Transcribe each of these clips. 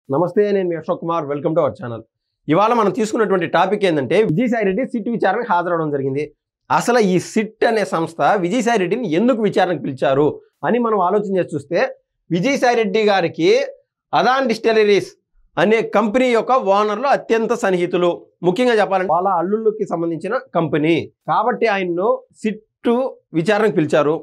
నమస్తే, నేను మీ Ashok Kumar. Welcome to our channel. ఇవాళ మనం తీసుకున్నటువంటి టాపిక్ ఏంటంటే, విజయసాయిరెడ్డి సిట్ విచారణకు హాజరవడం జరిగింది. అసలు ఈ సిట్ అనే సంస్థ విజయసాయిరెడ్డిని ఎందుకు విచారణకు పిలిచారు అని మనం ఆలోచన చేసి చూస్తే, విజయసాయిరెడ్డి గారికి అదాన్ డిస్టిలరీస్ అనే కంపెనీ యొక్క ఓనర్లు అత్యంత సన్నిహితులు. ముఖ్యంగా చెప్పాలంటే వాళ్ళ అల్లుళ్ళకి సంబంధించిన కంపెనీ కాబట్టి ఆయన్ను సిట్టు విచారణకు పిలిచారు.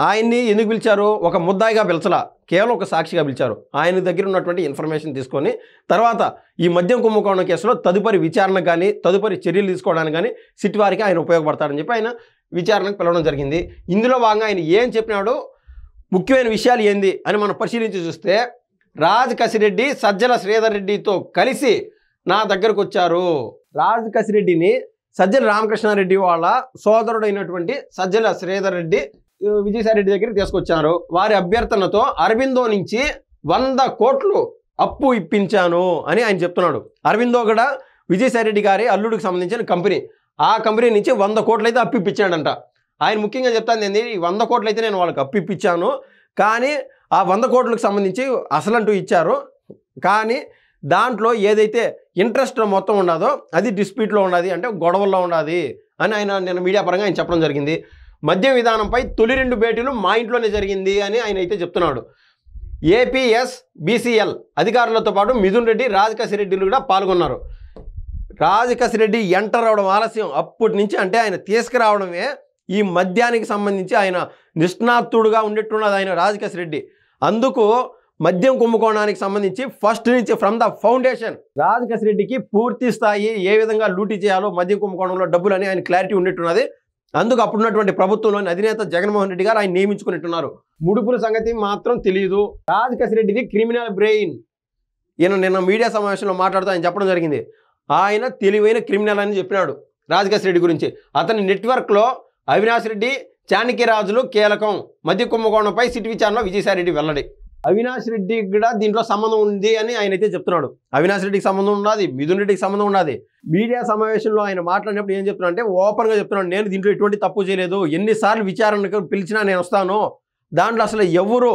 ఆయన్ని ఎందుకు పిలిచారు? ఒక ముద్దాయిగా పిలిచలా, కేవలం ఒక సాక్షిగా పిలిచారు. ఆయన దగ్గర ఉన్నటువంటి ఇన్ఫర్మేషన్ తీసుకొని తర్వాత ఈ మద్యం కుంభకోణం కేసులో తదుపరి విచారణ కానీ తదుపరి చర్యలు తీసుకోవడానికి కానీ సిట్ వారికి ఆయన ఉపయోగపడతాడని చెప్పి ఆయన విచారణకు పిలవడం జరిగింది. ఇందులో భాగంగా ఆయన ఏం చెప్పినాడు, ముఖ్యమైన విషయాలు ఏంది అని మనం పరిశీలించి చూస్తే, రాజ్ కసిరెడ్డి సజ్జల శ్రీధర్ రెడ్డితో కలిసి నా దగ్గరకు వచ్చారు. రాజ్ కసిరెడ్డిని సజ్జల రామకృష్ణారెడ్డి వాళ్ళ సోదరుడైనటువంటి సజ్జల శ్రీధర్ రెడ్డి విజయసాయిరెడ్డి దగ్గరికి తీసుకొచ్చారు. వారి అభ్యర్థనతో అరబిందో నుంచి 100 కోట్లు అప్పు ఇప్పించాను అని ఆయన చెప్తున్నాడు. అరబిందో కూడా విజయసాయిరెడ్డి గారి అల్లుడికి సంబంధించిన కంపెనీ. ఆ కంపెనీ నుంచి 100 కోట్లు అయితే అప్పు ఇప్పించాడంట. ఆయన ముఖ్యంగా చెప్తాను ఏంది, ఈ 100 కోట్లు అయితే నేను వాళ్ళకి అప్పు ఇప్పించాను, కానీ ఆ 100 కోట్లకు సంబంధించి అసలంటూ ఇచ్చారు, కానీ దాంట్లో ఏదైతే ఇంట్రెస్ట్ మొత్తం ఉండదో అది డిస్ప్యూట్లో ఉన్నది, అంటే గొడవల్లో ఉన్నది అని ఆయన నిన్న మీడియా పరంగా ఆయన చెప్పడం జరిగింది. మద్యం విధానంపై తొలి 2 భేటీలు మా ఇంట్లోనే జరిగింది అని ఆయన అయితే చెప్తున్నాడు. ఏపీఎస్ బీసీఎల్ అధికారులతో పాటు మిథున్ రెడ్డి, రాజ్ కసిరెడ్డిలు కూడా పాల్గొన్నారు. రాజ్ కసిరెడ్డి ఎంటర్ అవడం ఆలస్యం. అప్పటి నుంచి అంటే ఆయన తీసుకురావడమే ఈ మద్యానికి సంబంధించి ఆయన నిష్ణాతుడుగా ఉండేట్టున్నది ఆయన రాజ్ కసిరెడ్డి. అందుకు మద్యం కుంభకోణానికి సంబంధించి ఫస్ట్ నుంచి ఫ్రమ్ ద ఫౌండేషన్ రాజ్ కసిరెడ్డికి పూర్తి స్థాయి ఏ విధంగా లూటీ చేయాలో మద్యం కుంభకోణంలో డబ్బులు అని ఆయన క్లారిటీ ఉండేట్టున్నది. అందుకు అప్పుడున్నటువంటి ప్రభుత్వంలోని అధినేత జగన్మోహన్ రెడ్డి గారు ఆయన నియమించుకున్నట్టున్నారు. ముడుపుల సంగతి మాత్రం తెలియదు. రాజ్ కసిరెడ్డిది క్రిమినల్ బ్రెయిన్. ఈయన నిన్న మీడియా సమావేశంలో మాట్లాడుతూ ఆయన చెప్పడం జరిగింది, ఆయన తెలివైన క్రిమినల్ అని చెప్పినాడు రాజ్ కసిరెడ్డి గురించి. అతని నెట్వర్క్లో అవినాష్ రెడ్డి, చాణక్యరాజులు కీలకం. మద్య కుంభకోణంపై సిట్ విచారణలో విజయసాయిరెడ్డి వెల్లడి. అవినాష్ రెడ్డికి కూడా దీంట్లో సంబంధం ఉంది అని ఆయన అయితే చెప్తున్నాడు. అవినాష్ రెడ్డికి సంబంధం ఉన్నది, మిథున్ రెడ్డికి సంబంధం ఉన్నది. మీడియా సమావేశంలో ఆయన మాట్లాడినప్పుడు ఏం చెప్తున్నా అంటే, ఓపెన్గా చెప్తున్నాడు, నేను దీంట్లో ఎటువంటి తప్పు చేయలేదు, ఎన్నిసార్లు విచారణకు పిలిచినా నేను వస్తాను, దాంట్లో అసలు ఎవరు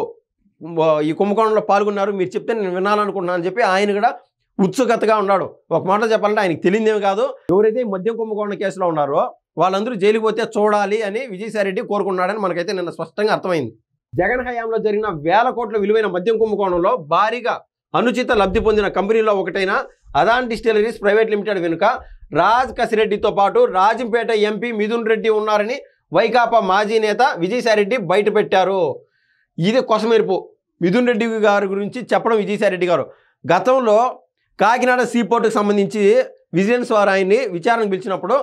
ఈ కుంభకోణంలో పాల్గొన్నారు మీరు చెప్తే నేను వినాలనుకుంటున్నాను అని చెప్పి ఆయన కూడా ఉత్సుకతగా ఉన్నాడు. ఒక మాట చెప్పాలంటే ఆయనకి తెలియదేమి కాదు, ఎవరైతే మద్యం కుంభకోణం కేసులో ఉన్నారో వాళ్ళందరూ జైలుకి పోతే చూడాలి అని విజయసాయిరెడ్డి కోరుకున్నాడని మనకైతే నిన్న స్పష్టంగా అర్థమైంది. జగన్ హయాంలో జరిగిన 1000 కోట్ల విలువైన మద్యం కుంభకోణంలో భారీగా అనుచిత లబ్ధి పొందిన కంపెనీలో ఒకటైన అదాన్ డిస్టిలరీస్ ప్రైవేట్ లిమిటెడ్ వెనుక రాజ్ కసిరెడ్డితో పాటు రాజంపేట ఎంపీ మిథున్ రెడ్డి ఉన్నారని వైకాపా మాజీ నేత విజయసాయిరెడ్డి బయటపెట్టారు. ఇది కొసమెరుపు. మిథున్ రెడ్డి గారి గురించి చెప్పడం విజయసాయిరెడ్డి గారు గతంలో కాకినాడ సీపోర్టుకు సంబంధించి విజిలెన్స్ వారు ఆయన్ని విచారణకు పిలిచినప్పుడు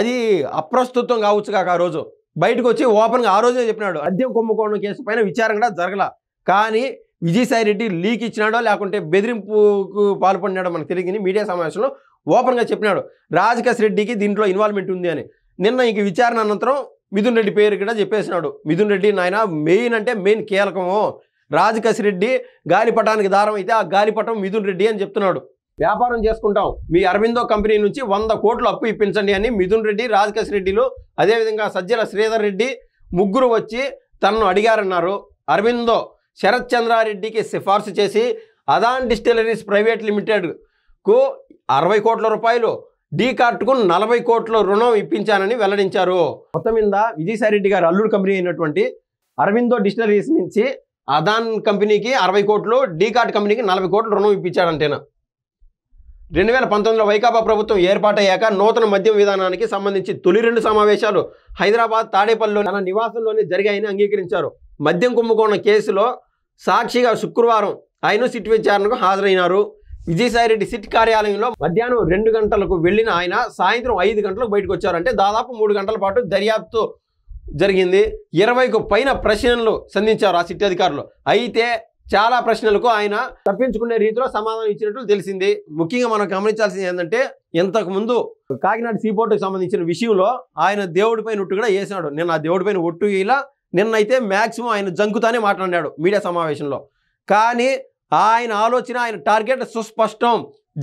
అది అప్రస్తుతం కావచ్చు కాక ఆ రోజు బయటకు వచ్చి ఓపెన్గా ఆ రోజే చెప్పినాడు, మద్యం కుంభకోణం కేసు పైన విచారణ కూడా జరగల, కానీ విజయసాయిరెడ్డి లీక్ ఇచ్చినాడో లేకుంటే బెదిరింపుకు పాల్పడినాడో మనకు తెలియని మీడియా సమావేశంలో ఓపెన్గా చెప్పినాడు రాజ్ కసిరెడ్డికి దీంట్లో ఇన్వాల్వ్మెంట్ ఉంది అని. నిన్న ఇంక విచారణ అనంతరం మిథున్ రెడ్డి పేరు కూడా చెప్పేసినాడు. మిథున్ రెడ్డి నాయన మెయిన్ అంటే మెయిన్ కీలకము, రాజ్ కసిరెడ్డి గాలిపటానికి దారం అయితే ఆ గాలిపటం మిథున్ రెడ్డి అని చెప్తున్నాడు. వ్యాపారం చేసుకుంటాం, మీ అరబిందో కంపెనీ నుంచి 100 కోట్లు అప్పు ఇప్పించండి అని మిథున్ రెడ్డి, రాజ్ కసిరెడ్డిలు అదేవిధంగా సజ్జల శ్రీధర్ రెడ్డి ముగ్గురు వచ్చి తనను అడిగారన్నారు. అరబిందో శరత్ చంద్రారెడ్డికి సిఫార్సు చేసి అదాన్ డిస్టిలరీస్ ప్రైవేట్ లిమిటెడ్కు 60 కోట్ల రూపాయలు, డీ కార్ట్కు 40 కోట్ల రుణం ఇప్పించానని వెల్లడించారు. మొత్తం మీద విజయసాయిరెడ్డి గారు అల్లుడు కంపెనీ అయినటువంటి అరబిందో డిస్టిలరీస్ నుంచి అదాన్ కంపెనీకి 60 కోట్లు, డీ కార్ట్ కంపెనీకి 40 కోట్ల రుణం ఇప్పించాడంటేనా. 2019లో వైకాపా ప్రభుత్వం ఏర్పాటయ్యాక నూతన మద్యం విధానానికి సంబంధించి తొలి 2 సమావేశాలు హైదరాబాద్ తాడేపల్లిలో తన నివాసంలోనే జరిగాయని అంగీకరించారు. మద్యం కుంభకోణం కేసులో సాక్షిగా శుక్రవారం ఆయన సిట్ విచారణకు హాజరైనారు. విజయసాయిరెడ్డి సిట్ కార్యాలయంలో మధ్యాహ్నం 2 గంటలకు వెళ్ళిన ఆయన సాయంత్రం 5 గంటలకు బయటకు వచ్చారు. అంటే దాదాపు 3 గంటల పాటు దర్యాప్తు జరిగింది. 20కు పైన ప్రశ్నలు సంధించారు ఆ సిట్ అధికారులు. అయితే చాలా ప్రశ్నలకు ఆయన తప్పించుకునే రీతిలో సమాధానం ఇచ్చినట్లు తెలిసింది. ముఖ్యంగా మనం గమనించాల్సింది ఏంటంటే, ఇంతకుముందు కాకినాడ సీపోర్టుకు సంబంధించిన విషయంలో ఆయన దేవుడిపైన ఒట్టు కూడా వేసినాడు. నేను ఆ దేవుడిపైన ఒట్టు ఇలా నిన్నైతే మ్యాక్సిమం ఆయన జంకుతానే మాట్లాడాడు మీడియా సమావేశంలో. కానీ ఆయన ఆలోచన, ఆయన టార్గెట్ సుస్పష్టం.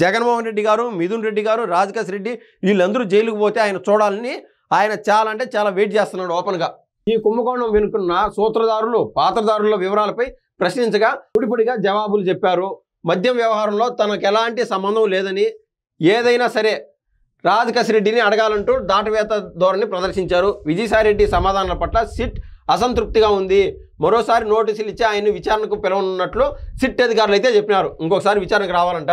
జగన్మోహన్ రెడ్డి గారు, మిథున్ రెడ్డి గారు, రాజ్ కసిరెడ్డి వీళ్ళందరూ జైలుకు పోతే ఆయన చూడాలని ఆయన చాలా అంటే చాలా వెయిట్ చేస్తున్నాడు ఓపెన్గా. ఈ కుంభకోణం వెనుకున్న సూత్రధారులు, పాత్రధారుల వివరాలపై ప్రశ్నించగా పొడిపొడిగా జవాబులు చెప్పారు. మద్యం వ్యవహారంలో తనకు ఎలాంటి సంబంధం లేదని, ఏదైనా సరే రాజకేశ్ రెడ్డిని అడగాలంటూ దాటవేత ధోరణి ప్రదర్శించారు. విజయసాయిరెడ్డి సమాధానాల పట్ల సిట్ అసంతృప్తిగా ఉంది. మరోసారి నోటీసులు ఇచ్చి ఆయన్ని విచారణకు పిలవనున్నట్లు సిట్ అధికారులు అయితే చెప్పినారు. ఇంకొకసారి విచారణకు రావాలంట.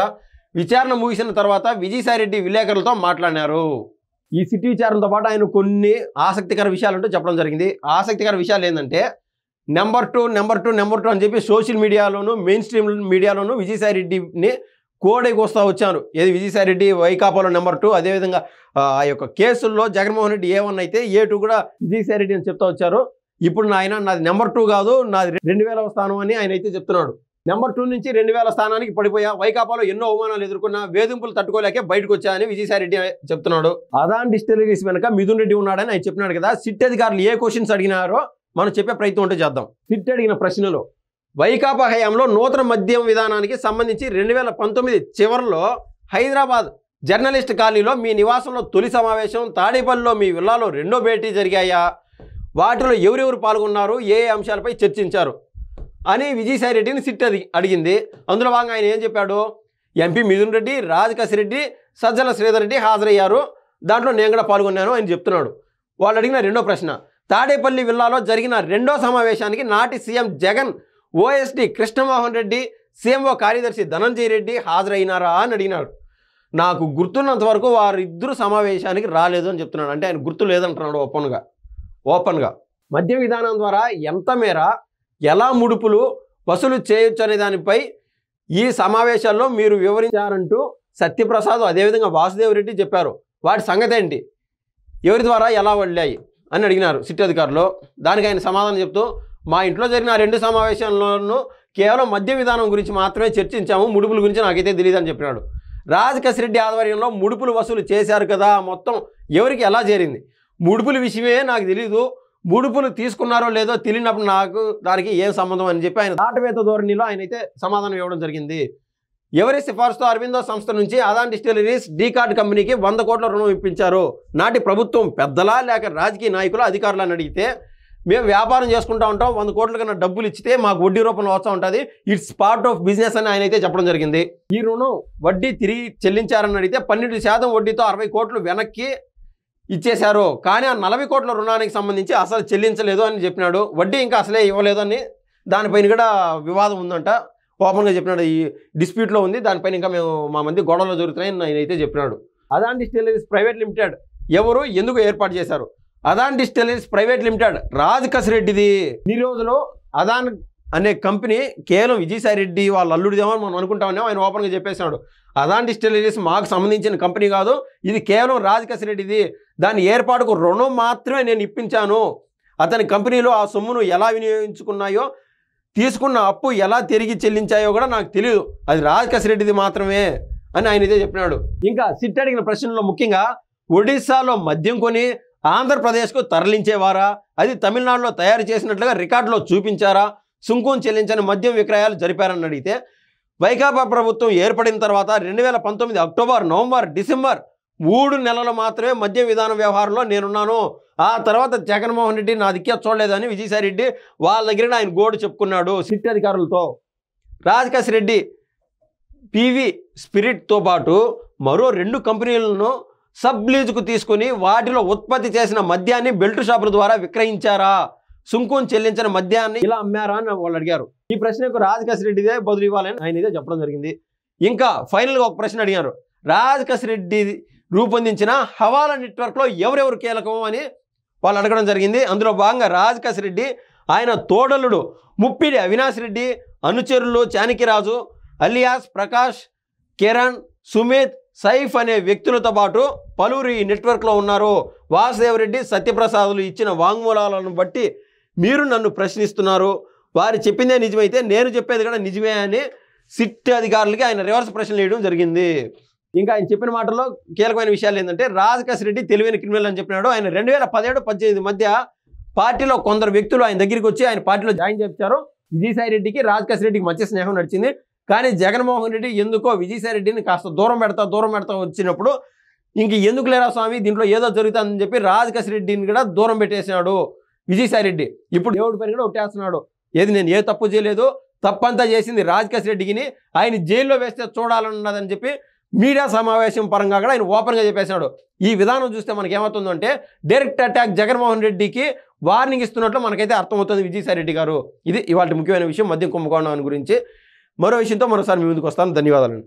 విచారణ ముగిసిన తర్వాత విజయసాయిరెడ్డి విలేకరులతో మాట్లాడినారు. ఈ సిట్ విచారణతో పాటు ఆయన కొన్ని ఆసక్తికర విషయాలంటూ చెప్పడం జరిగింది. ఆసక్తికర విషయాలు ఏంటంటే నెంబర్ టూ అని చెప్పి సోషల్ మీడియాలోను, మెయిన్ స్ట్రీమ్ మీడియాలోను విజయసాయిరెడ్డిని కోడైకి వస్తూ వచ్చాను. ఏది విజయసాయిరెడ్డి వైకాపాలో నెంబర్ 2, అదేవిధంగా ఆ యొక్క కేసుల్లో జగన్మోహన్ రెడ్డి A1 అయితే A2 కూడా విజయసాయిరెడ్డి అని చెప్తా వచ్చారు. ఇప్పుడు నాది నెంబర్ 2 కాదు, నాది 2000వ స్థానం అని ఆయన అయితే చెప్తున్నాడు. నెంబర్ 2 నుంచి 2000 స్థానానికి పడిపోయా. వైకాపాలో ఎన్నో అవమానాలు ఎదుర్కొన్నా, వేధింపులు తట్టుకోలేకే బయటకు వచ్చాయని విజయసాయిరెడ్డి చెప్తున్నాడు. అదాన్ డిస్టిలరీస్ వెనుక మిథున్ రెడ్డి ఉన్నాడని ఆయన చెప్పినాడు కదా. సిట్ అధికారులు ఏ క్వశ్చన్స్ అడిగినారో మనం చెప్పే ప్రయత్నం ఉంటే చేద్దాం. సిట్ అడిగిన ప్రశ్నలో వైకాపా హయాంలో నూతన మద్యం విధానానికి సంబంధించి 2019 చివరిలో హైదరాబాద్ జర్నలిస్ట్ కాలనీలో మీ నివాసంలో తొలి సమావేశం, తాడేపల్లిలో మీ విల్లాలో రెండో భేటీ జరిగాయా, వాటిలో ఎవరెవరు పాల్గొన్నారు, ఏ అంశాలపై చర్చించారు అని విజయసాయిరెడ్డిని సిట్ అడిగింది. అందులో భాగంగా ఆయన ఏం చెప్పాడు, ఎంపీ మిథున్ రెడ్డి, రాజకేశ్ రెడ్డి, సజ్జల శ్రీధర్ రెడ్డి హాజరయ్యారు, దాంట్లో నేను కూడా పాల్గొన్నాను అని చెప్తున్నాడు. వాళ్ళు అడిగిన రెండో ప్రశ్న, తాడేపల్లి విల్లాలో జరిగిన రెండో సమావేశానికి నాటి CM Jagan, OSD Krishnamohan Reddy, CMO కార్యదర్శి ధనంజయ రెడ్డి హాజరైనారా అని అడిగినాడు. నాకు గుర్తున్నంత వరకు వారిద్దరూ సమావేశానికి రాలేదు అని చెప్తున్నాడు. అంటే ఆయన గుర్తు లేదంటున్నాడు ఓపెన్గా. మద్య విధానం ద్వారా ఎంత మేర ఎలా ముడుపులు వసూలు చేయొచ్చు అనే దానిపై ఈ సమావేశాల్లో మీరు వివరించారంటూ సత్యప్రసాద్, అదేవిధంగా వాసుదేవ్ రెడ్డి చెప్పారు. వాటి సంగతి ఏంటి, ఎవరి ద్వారా ఎలా వెళ్ళాయి అని అడిగినారు సిట్ అధికారులు. దానికి ఆయన సమాధానం చెప్తూ, మా ఇంట్లో జరిగిన 2 సమావేశాల్లోనూ కేవలం మద్య విధానం గురించి మాత్రమే చర్చించాము, ముడుపుల గురించి నాకైతే తెలియదు అని చెప్పినాడు. రాజకేశ్ రెడ్డి ఆధ్వర్యంలో ముడుపులు వసూలు చేశారు కదా, మొత్తం ఎవరికి ఎలా చేరింది, ముడుపుల విషయమే నాకు తెలీదు, ముడుపులు తీసుకున్నారో లేదో తెలియనప్పుడు నాకు దానికి ఏం సంబంధం అని చెప్పి ఆయన దాటవేత ధోరణిలో ఆయన అయితే సమాధానం ఇవ్వడం జరిగింది. ఎవరి సిఫార్సుతో అరవిందో సంస్థ నుంచి అదాన్ డిస్టిలరీస్ డీకార్డ్ కంపెనీకి 100 కోట్ల రుణం ఇప్పించారు. నాటి ప్రభుత్వం పెద్దలా లేక రాజకీయ నాయకులు, అధికారులు అని అడిగితే మేము వ్యాపారం చేసుకుంటూ ఉంటాం, 100 కోట్ల కన్నా డబ్బులు ఇచ్చితే మాకు వడ్డీ రూపంలో వస్తూ ఉంటుంది, ఇట్స్ పార్ట్ ఆఫ్ బిజినెస్ అని ఆయన అయితే చెప్పడం జరిగింది. ఈ రుణం వడ్డీ తిరిగి చెల్లించారని అడిగితే 12% వడ్డీతో 60 కోట్లు వెనక్కి ఇచ్చేశారు, కానీ ఆ 40 కోట్ల రుణానికి సంబంధించి అసలు చెల్లించలేదు అని చెప్పినాడు. వడ్డీ ఇంకా అసలే ఇవ్వలేదు అని దానిపైన కూడా వివాదం ఉందంట, ఓపెన్గా చెప్పినాడు. ఈ డిస్ప్యూట్లో ఉంది, దానిపైన ఇంకా మా మంది గొడవలు జరుగుతున్నాయని ఆయన అయితే చెప్పినాడు. అదాన్ డిస్టిలరీస్ ప్రైవేట్ లిమిటెడ్ ఎవరు, ఎందుకు ఏర్పాటు చేశారు? అదాన్ డిస్టిలరీస్ ప్రైవేట్ లిమిటెడ్ రాజకేశ్ రెడ్డిది. ఈ రోజులో అదాన్ అనే కంపెనీ కేవలం విజయసాయిరెడ్డి వాళ్ళ అల్లుడిదేమో మనం అనుకుంటామని ఆయన ఓపెన్గా చెప్పేసినాడు. అదాన్ డిస్టిలరీస్ మాకు సంబంధించిన కంపెనీ కాదు, ఇది కేవలం రాజకేశ్ రెడ్డిది, దాని ఏర్పాటుకు రుణం మాత్రమే నేను ఇప్పించాను, అతని కంపెనీలో ఆ సొమ్మును ఎలా వినియోగించుకున్నాయో, తీసుకున్న అప్పు ఎలా తిరిగి చెల్లించాయో కూడా నాకు తెలియదు, అది రాజకేశ్ రెడ్డిది మాత్రమే అని ఆయన ఇదే చెప్పినాడు. ఇంకా సిట్ అడిగిన ప్రశ్నలో ముఖ్యంగా ఒడిశాలో మద్యం కొని ఆంధ్రప్రదేశ్కు తరలించేవారా, అది తమిళనాడులో తయారు చేసినట్లుగా రికార్డులో చూపించారా, సుంకం చెల్లించని మద్యం విక్రయాలు జరిపారని అడిగితే వైకాపా ప్రభుత్వం ఏర్పడిన తర్వాత 2019 అక్టోబర్, నవంబర్, డిసెంబర్ 3 నెలలు మాత్రమే మద్యం విధానం వ్యవహారంలో నేనున్నాను, ఆ తర్వాత జగన్మోహన్ రెడ్డి నా దిక్కే చూడలేదని విజయసాయిరెడ్డి వాళ్ళ దగ్గర ఆయన గోడు చెప్పుకున్నాడు సిట్ అధికారులతో. రాజకేశ్ రెడ్డి పివి స్పిరిట్తో పాటు మరో 2 కంపెనీలను సబ్ లీజుకు తీసుకుని వాటిలో ఉత్పత్తి చేసిన మద్యాన్ని బెల్ట్ షాపుల ద్వారా విక్రయించారా, సుంకం చెల్లించిన మద్యాన్ని ఇలా అమ్మారా అని వాళ్ళు అడిగారు. ఈ ప్రశ్నకు రాజకేశ్ రెడ్డిదే బదులు ఇవ్వాలని ఆయన ఇదే చెప్పడం జరిగింది. ఇంకా ఫైనల్గా ఒక ప్రశ్న అడిగారు, రాజకేశ్ రెడ్డి రూపొందించిన హవాలా నెట్వర్క్లో ఎవరెవరు కీలకం అని వాళ్ళు అడగడం జరిగింది. అందులో భాగంగా రాజకేశ్ రెడ్డి, ఆయన తోడలుడు ముప్పిడి అవినాష్ రెడ్డి, అనుచరులు చాణక్యరాజు, అలియాస్ ప్రకాష్, కిరణ్, సుమిత్, సైఫ్ అనే వ్యక్తులతో పాటు పలువురు ఈ నెట్వర్క్లో ఉన్నారు. వాసుదేవ్ రెడ్డి, సత్యప్రసాదులు ఇచ్చిన వాంగ్మూలాలను బట్టి మీరు నన్ను ప్రశ్నిస్తున్నారు, వారు చెప్పిందే నిజమైతే నేను చెప్పేది కూడా నిజమే అని సిట్ అధికారులకి ఆయన రివర్స్ ప్రశ్నలు వేయడం జరిగింది. ఇంకా ఆయన చెప్పిన మాటల్లో కీలకమైన విషయాలు ఏంటంటే రాజకేశ్ రెడ్డి తెలివైన క్రిమినల్ అని చెప్పినాడు. ఆయన 2017-18 మధ్య పార్టీలో కొందరు వ్యక్తులు ఆయన దగ్గరికి వచ్చి ఆయన పార్టీలో జాయిన్ చేయించారు. విజయసాయిరెడ్డికి రాజకేశ్ రెడ్డికి మధ్య స్నేహం నడిచింది. కానీ జగన్మోహన్ రెడ్డి ఎందుకో విజయసాయిరెడ్డిని కాస్త దూరం పెడతా వచ్చినప్పుడు ఇంక ఎందుకు లేరా స్వామి, దీంట్లో ఏదో జరుగుతుందని చెప్పి రాజకేశ్ రెడ్డిని కూడా దూరం పెట్టేసినాడు విజయసాయిరెడ్డి. ఇప్పుడు దేవుడి పైన కూడా ఒట్టేస్తున్నాడు, ఏది నేను ఏ తప్పు చేయలేదు, తప్పంతా చేసింది రాజకేశ్ రెడ్డికి, ఆయన జైల్లో వేస్తే చూడాలన్నదని చెప్పి మీడియా సమావేశం పరంగా కూడా ఆయన ఓపెన్గా చెప్పేసినాడు. ఈ విధానం చూస్తే మనకి ఏమవుతుందంటే డైరెక్ట్ అటాక్ జగన్మోహన్ రెడ్డికి వార్నింగ్ ఇస్తున్నట్లు మనకైతే అర్థమవుతుంది విజయసాయి రెడ్డి గారు. ఇది ఇవాళ ముఖ్యమైన విషయం, మద్యం కుంభకోణం గురించి. మరో విషయంతో మరోసారి మీ ముందుకు వస్తాను. ధన్యవాదాలు.